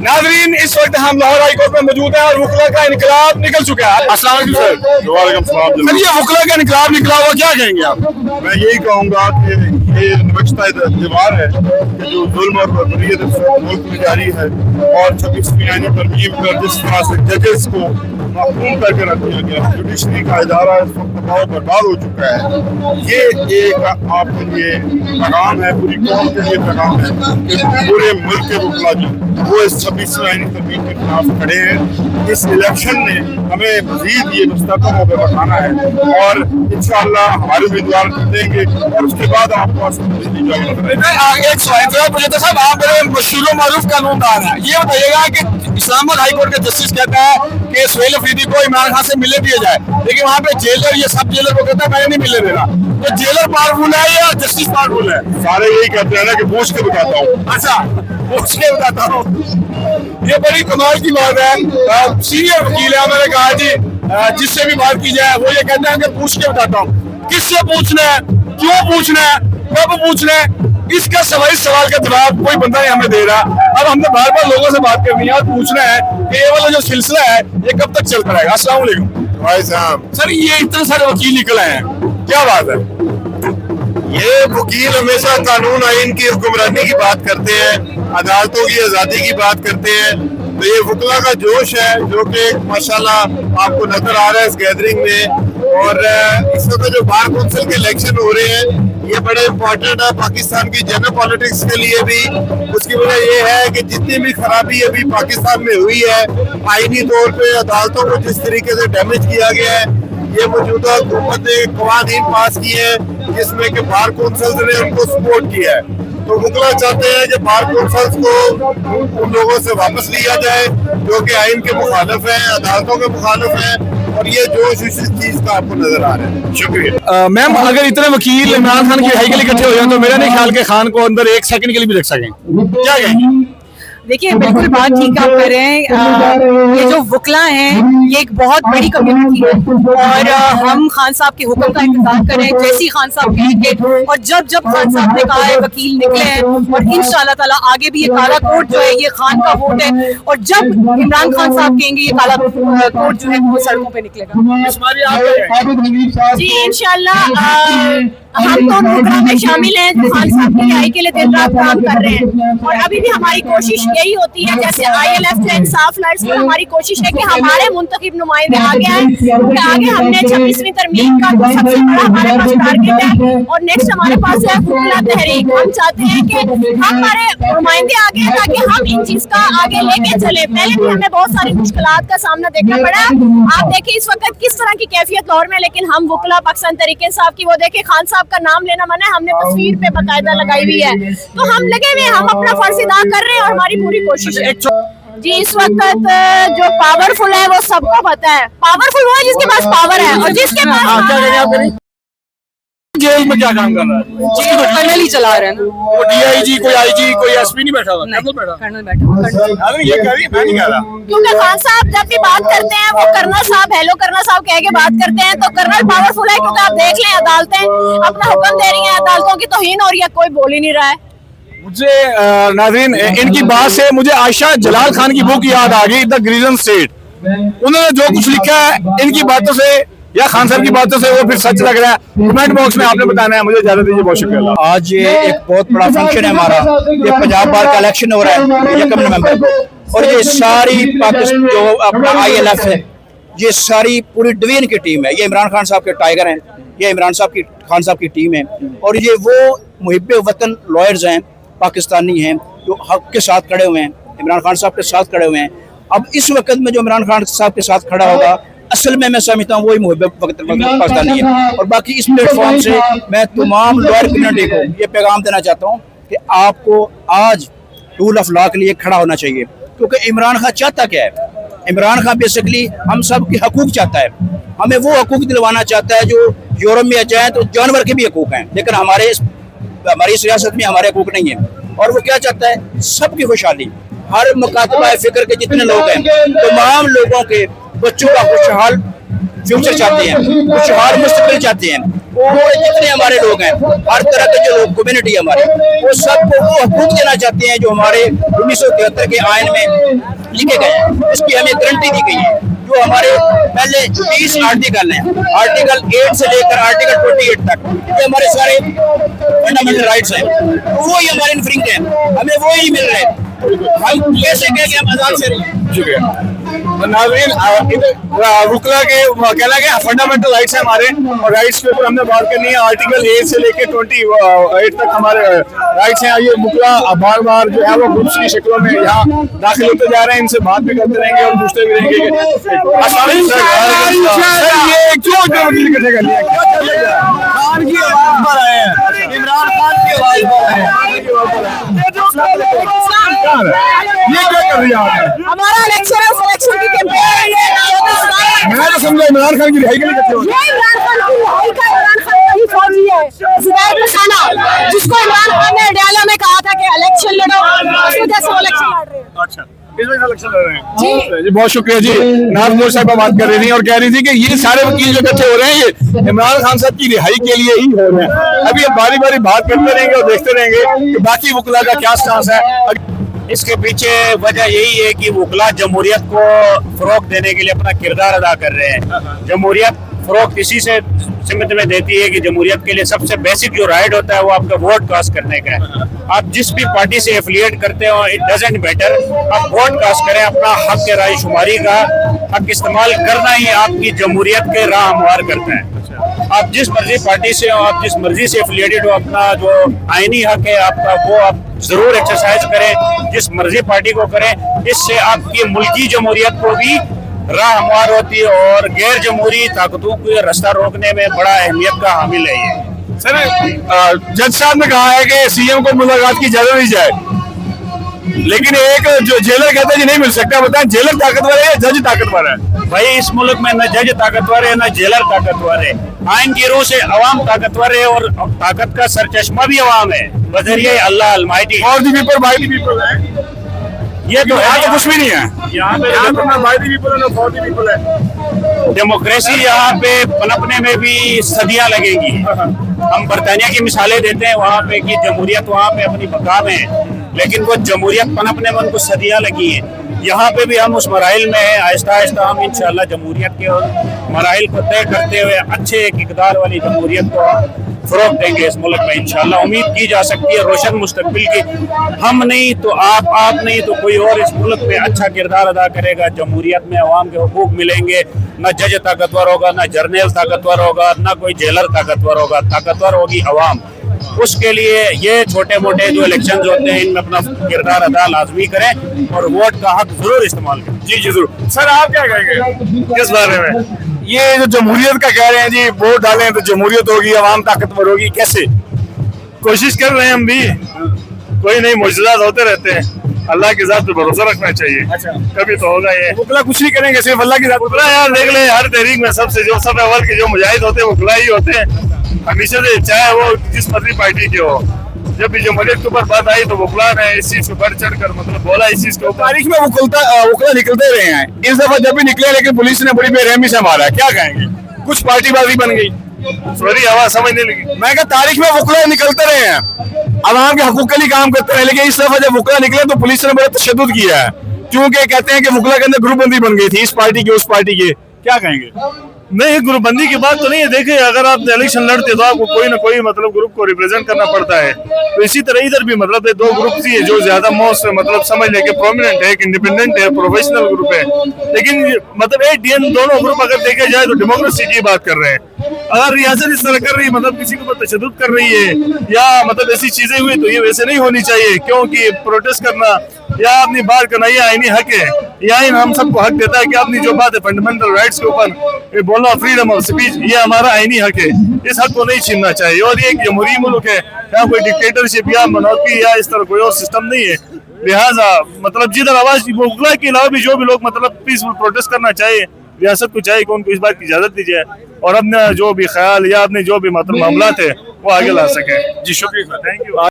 नाजरीन, इस वक्त हम लाहौर हाई कोर्ट में मौजूद हैं और वकला का इनकलाब निकल चुका है। अस्सलाम वालेकुम सर। वालेकुम सलाम। सर, ये वकला का इनकलाब निकला हुआ, क्या कहेंगे आप? मैं यही कहूँगा कि ये नबश्ता दीवार है कि जो जुल्म और बर्बरियत मुल्क में जारी है और 26वीं आईनी तरमीम पर जिस तरह से जजेस को महफूम करके रख दिया गया, जुडिशरी का इदारा इस वक्त तबाह बर्बाद हो चुका है। ये एक आपके लिए पैगाम है, पूरी कौम के लिए पैगाम है कि पूरे मुल्क के वकला जो वो इस 26वीं आईनी तरमीम के खिलाफ खड़े हैं। इस इलेक्शन ने हमें मजीद ये मुस्तहकम होकर बताना है और इंशाअल्लाह हमारे उम्मीदवार देंगे और उसके बाद आपको एक सवाल मुझे तो साहब, आप मेरे मशहूर मारूफ कानूनदान है, ये बताइएगा कि इस्लामाबाद हाई कोर्ट का जस्टिस कहता है कि सुहेल अफरीदी को इमरान खान से मिलने दिया जाए, लेकिन वहाँ पे जेलर, ये सब जेलर को कहता है मैंने नहीं मिलने देना। तो जेलर पावरफुल है या जस्टिस पावरफुल है? सारे यही कहते हैं ना कि पूछ के बताता हूँ। अच्छा, पूछ के बताता हूँ। ये बड़ी कमाल की बात है। सीनियर वकील है, मैंने कहा जी जिससे भी बात की जाए वो ये कहते हैं कि पूछ के बताता हूँ। किससे पूछना है, क्यों पूछना है, कब पूछना है, इसका सवाल का जवाब कोई बंदा नहीं हमें दे रहा। अब हमने बार बार लोगों से बात करनी है और पूछना है कि ये वाला जो सिलसिला है ये कब तक चलता रहेगा। अस्सलाम वालेकुम भाई साहब। सर, ये इतने सारे वकील निकले हैं, क्या बात है? ये वकील हमेशा कानून आइन की हुक्मरानी की बात करते हैं, अदालतों की आज़ादी की बात करते हैं। तो ये वकला का जोश है जो कि माशाल्लाह आपको नजर आ रहा है इस गैदरिंग में। और इस वक्त जो बार काउंसिल के इलेक्शन हो रहे हैं ये बड़े इम्पोर्टेंट है पाकिस्तान की जनरल पॉलिटिक्स के लिए भी। उसकी वजह ये है कि जितनी भी खराबी अभी पाकिस्तान में हुई है, आईनी तौर पे अदालतों को जिस तरीके से डैमेज किया गया है, ये मौजूदा हुकूमत ने कवानीन पास किए हैं जिसमें कि बार काउंसिल ने उनको सपोर्ट किया है। तो वकला चाहते हैं कि बार काउंसिल को उन लोगों से वापस लिया जाए जो कि आइन के मुखालिफ हैं, अदालतों के मुखालिफ हैं। और ये जोश इस चीज का आपको नजर आ रहा है। शुक्रिया। मैम, अगर इतने वकील इमरान खान की रिहाई के लिए इकट्ठे हो जाए तो मेरा नहीं ख्याल के खान को अंदर एक सेकंड के लिए भी रख सकें, क्या कहेंगे? देखिए, बिल्कुल बात ठीक आप कर रहे हैं। ये जो वकला हैं ये एक बहुत बड़ी कम्युनिटी है और हम खान साहब के हुक्म का इंतजार करें, जैसी खान साहब कहेंगे। और जब जब खान साहब ने कहा है वकील निकले हैं और इंशाल्लाह ताला आगे भी ये काला कोट जो है ये खान का वोट है। और जब इमरान खान साहब कहेंगे ये काला कोट जो है वो सड़कों पे निकलेगा। जी इंशाल्लाह हम दोनों प्रोग्राम में शामिल हैं जो खान साहब की रिहाई के लिए दिन रात काम कर रहे हैं। और अभी भी हमारी कोशिश यही होती है, जैसे ILF है, इंसाफ लड़स में हमारी कोशिश है कि हमारे मुंतखब नुमाइंदे आगे आए। आगे हमने 26वीं तरमीम का जो सबसे बड़ा हमारे पास टारगेट है और नेक्स्ट हमारे पास है वकला तहरीक। हम चाहते हैं कि हमारे नुमाइंदे आगे हैं ताकि हम इन चीज का आगे लेके चले। पहले भी हमें बहुत सारी मुश्किलात का सामना देखना पड़ा। आप देखिए इस वक्त किस तरह की कैफियत लाहौर में, लेकिन हम वकला पाकिस्तान तहरीक इंसाफ की, वो देखे खान साहब का नाम लेना मना है, हमने तस्वीर पे बकायदा लगाई हुई है। तो हम लगे हुए, हम अपना फर्ज अदा कर रहे हैं और हमारी पूरी कोशिश है। जी इस वक्त जो पावरफुल है वो सबको पता है, पावरफुल वो है जिसके पास पावर है और जिसके पास जेल में क्या काम कर रहा है? जेल कर्नल ही चला रहे हैं ना। वो DIG, कोई IG, कोई SP नहीं बैठा हुआ, कर्नल बैठा। ये कह रही, मैं नहीं कह रहा। क्योंकि खान साहब जब भी बात करते हैं वो कर्नल साहब, हेलो कर्नल साहब कह के बात करते हैं, तो कर्नल पावरफुल है। क्योंकि आप देख लें अदालतें अपना हुक्म दे रही हैं, अदालतों की तौहीन हो रही है, कोई बोल ही नहीं रहा है। मुझे नाज़रीन इनकी बात से मुझे आयशा जलाल खान की बुक याद आ गई, द ग्रीजन स्टेट। उन्होंने जो कुछ लिखा है इनकी बातों से या खान साहब की बातों से वो फिर सच लग रहा है। कमेंट बॉक्स में आपने बताना है। मुझे इजाजत दीजिए, बहुत शुक्रिया। आज ये एक बहुत बड़ा फंक्शन है हमारा, ये पंजाब बार का इलेक्शन हो रहा है यकम नवंबर को। और ये सारी पाकिस्तान जो अपना ILF है, ये सारी पूरी डिवीजन की टीम है। ये इमरान खान साहब के टाइगर हैं, ये इमरान साहब की खान साहब की टीम है। और ये वो मुहिब्बे वतन लॉयर्स हैं, पाकिस्तानी हैं जो हक के साथ खड़े हुए हैं, इमरान खान साहब के साथ खड़े हुए हैं। अब इस वक्त में जो इमरान खान साहब के साथ खड़ा होगा, असल में मैं समझता हूँ वही मुहिब्बे पाकिस्तानी है। और बाकी इस प्लेटफॉर्म से मैं तमाम लॉयर कम्युनिटी को ये पैगाम देना चाहता हूँ कि आपको आज रूल ऑफ लॉ के लिए खड़ा होना चाहिए। क्योंकि इमरान खान चाहता क्या है? इमरान खान बेसिकली हम सब के हकूक चाहता है, हमें वो हकूक दिलवाना चाहता है जो यूरोप में जाए तो जानवर के भी हकूक हैं, लेकिन हमारी सियासत में हमारे हकूक नहीं है। और वो क्या चाहता है? सबकी खुशहाली, हर मुकातबा फिक्र के जितने लोग हैं तमाम लोगों के बच्चों का खुशहाल फ्यूचर चाहते हैं, खुशहाल मुस्तकबिल चाहते हैं। वो जितने हमारे लोग हैं, हर तरह के जो लोग कम्युनिटी हमारे, वो सबको वो हकूक देना चाहते हैं जो हमारे 1973 के आयन में लिखे गए हैं। इसकी हमें गारंटी दी गई है। जो हमारे पहले 20 आर्टिकल हैं, आर्टिकल 8 से लेकर आर्टिकल 28 तक, ये हमारे सारे फंडामेंटल राइट्स हैं, तो वो ही हमारे इन्फ्रिंज हैं, हमें वो ही मिल रहे हैं। हम कैसे कहें कि हम आजाद से रहें? नाज़रीन, वकला के कहना कि फंडामेंटल राइट्स है हमारे, और राइट्स के ऊपर हमने बात करनी है। आर्टिकल 8 से लेकर 28 तक हमारे राइट्स हैं। ये वकला बार बार जो है वो ग्रुप्स की शक्लों में यहाँ दाखिल होते जा रहे हैं। इनसे बात भी करते रहेंगे और पूछते भी रहेंगे। ये क्यों इकट्ठे कर लिया? खान की आवाज पर आए हैं, इमरान खान की आवाज पर आए हैं। ये क्या कर रही है आपने? हमारा इलेक्शन है, इलेक्शन की कैंपेन है। मैं तो समझा इमरान खान की रिहाई के लिए इकट्ठे हो रहे हैं। ये इमरान खान की रिहाई का इमरान खान का ही फौजी है, हिदायत खाना, जिसको इमरान खान ने डायलॉग में कहा था कि इलेक्शन लड़ो, उस वजह से वो इलेक्शन लड़ रहे हैं। अच्छा, इस वजह से इलेक्शन लड़ रहे हैं जी। बहुत शुक्रिया जी। नाज़ साहब बात कर रही थी और कह रही थी कि ये सारे वकील जो इकट्ठे हो रहे हैं ये इमरान खान साहब की रिहाई के लिए ही हो रहे हैं। अभी हम बारी बारी बात करते रहेंगे और देखते रहेंगे कि बाकी वकला का क्या स्टांस है। इसके पीछे वजह यही है कि वकला जमहूरियत को फरोग देने के लिए अपना किरदार अदा कर रहे हैं। जमहूरियत फरोग इसी से सिमत में देती है कि जमहूरियत के लिए सबसे बेसिक जो राइट होता है वो आपका वोट कास्ट करने का है। आप जिस भी पार्टी से एफिलिएट करते हो, इट डजंट मैटर, आप वोट कास्ट करें, अपना हक के राय शुमारी का हक इस्तेमाल करना ही आपकी जमहूरियत के राह हमवार करता है। आप जिस मर्जी पार्टी से हो, आप जिस मर्जी से एफिलिएटेड हो, अपना जो आईनी हक है आपका वो आप जरूर एक्सरसाइज करें, जिस मर्जी पार्टी को करें। इससे आपकी मुल्की जमहूरियत को भी राह हमवार होती है और गैर जमहूरी ताकतों को रास्ता रोकने में बड़ा अहमियत का हामिल है ये। सर, जज साहब ने कहा है कि सीएम को मुलाकात की इजाजत दी जाए, लेकिन एक जो जेलर कहता है कि नहीं मिल सकता। बताएं, जेलर ताकतवर है या जज ताकतवर है? भाई, इस मुल्क में न जज ताकतवर है न जेलर ताकतवर है। आइन की रूह से अवाम ताकतवर है और ताकत का सरचश्मा भी अवाम है बजरिए अल्लाह अलमाइटी। और the people by the people है, ये तो यहाँ तो कुछ भी नहीं है। यहाँ पे ना बाय दी पीपल है ना फॉर दी पीपल है। डेमोक्रेसी यहाँ पे पनपने में भी सदियां लगेंगी। हम बरतानिया की मिसालें देते हैं वहाँ पे कि जमहूरियत वहाँ पे अपनी बका में है, लेकिन वो जमहूरियत पनपने में उनको सदियां लगी हैं। यहाँ पे भी हम उस मराइल में हैं। आहिस्ता आहिस्ता हम इंशाल्लाह जमहूरियत के मराइल को तय करते हुए अच्छे एक इक़दार वाली जमहूरियत को फरोग देंगे इस मुल्क में इंशाल्लाह। उम्मीद की जा सकती है रोशन मुस्तकबिल की। हम नहीं तो आप नहीं तो कोई और इस मुल्क में अच्छा किरदार अदा करेगा। जमहूरियत में अवाम के हुकूक मिलेंगे, न जज ताकतवर होगा, न जर्नल ताकतवर होगा, न कोई जेलर ताकतवर होगा, ताकतवर होगी अवाम। उसके लिए ये छोटे मोटे जो इलेक्शन होते हैं इनमें अपना किरदार अदा लाजमी करें और वोट का हक जरूर इस्तेमाल करें। जी जी जरूर। सर, आप क्या कहेंगे किस बारे में? ये जो जमहूरियत का कह रहे हैं जी, वोट डालें तो जमहूरियत होगी, अवाम ताकतवर होगी, कैसे? कोशिश कर रहे हैं हम भी, कोई नहीं मुजज़ात होते रहते हैं। अल्लाह की ज़ात पे भरोसा रखना चाहिए। अच्छा, कभी तो होगा ये। वकला कुछ नहीं करेंगे, सिर्फ अल्लाह की ज़ात। वकला यार देख ले, हर तहरीक में सबसे जो सब अव्वल के जो मुजाहिद होते हैं वकला ही होते हैं हमेशा से, चाहे वो जिस मर्जी पार्टी के हो। जब भी जमहूरियत के ऊपर बात आई तो वकला ने इस चीज को बढ़ चढ़ कर मतलब बोला इस चीज के ऊपर। तारीख में वकला निकलते रहे हैं, इस दफा जब भी निकले लेकिन पुलिस ने बड़ी बेरहमी से मारा। क्या कहेंगे? कुछ पार्टीबाजी बन गई। सॉरी, आवाज समझ नहीं लगी। मैं कहा तारीख में वकला निकलते रहे हैं, अवाम के हकूक के लिए काम करते रहे, लेकिन इस दफा जब वकला निकले तो पुलिस ने बड़ा तशद्दुद किया है, क्योंकि कहते हैं कि वकला के अंदर ग्रुपबंदी बन गई थी, इस पार्टी की उस पार्टी की। क्या कहेंगे? नहीं, ग्रुपबंदी की बात तो नहीं है। देखिए, अगर आप इलेक्शन लड़ते तो आपको कोई ना कोई मतलब ग्रुप को रिप्रेजेंट करना पड़ता है। तो इसी तरह इधर भी मतलब दो ग्रुप ही है जो ज्यादा मोस्ट मतलब समझ लेके प्रोमिनेंट है, एक इंडिपेंडेंट है, प्रोफेशनल ग्रुप है। लेकिन मतलब एडीएन दोनों ग्रुप अगर देखे जाए तो डेमोक्रेसी की बात कर रहे हैं। अगर रियासत इस तरह कर रही है, मतलब किसी के ऊपर तशद्दुद कर रही है या मतलब ऐसी चीजें हुई तो ये वैसे नहीं होनी चाहिए, क्योंकि प्रोटेस्ट करना या अपनी बात करना ये आईनी हक है। या हम सबको हक देता है कि अपनी जो बात है फंडामेंटल राइट्स के ऊपर बोलना, फ्रीडम ऑफ स्पीच, ये हमारा आईनी हक है। इस हक को नहीं छीनना चाहिए। और ये एक जमहूरी मुल्क है, यहाँ कोई डिक्टेटरशिप या मोनोर्की या इस तरह कोई और सिस्टम नहीं है। लिहाजा मतलब जिधर आवाज वकला के अलावा भी जो भी लोग मतलब पीसफुल प्रोटेस्ट करना चाहिए, रियासत को चाहिए कि उनको इस बात की इजाजत दी जाए और अपना जो भी ख्याल या अपने जो भी मतलब मामला थे वो आगे ला सके। जी शुक्रिया, थैंक यू।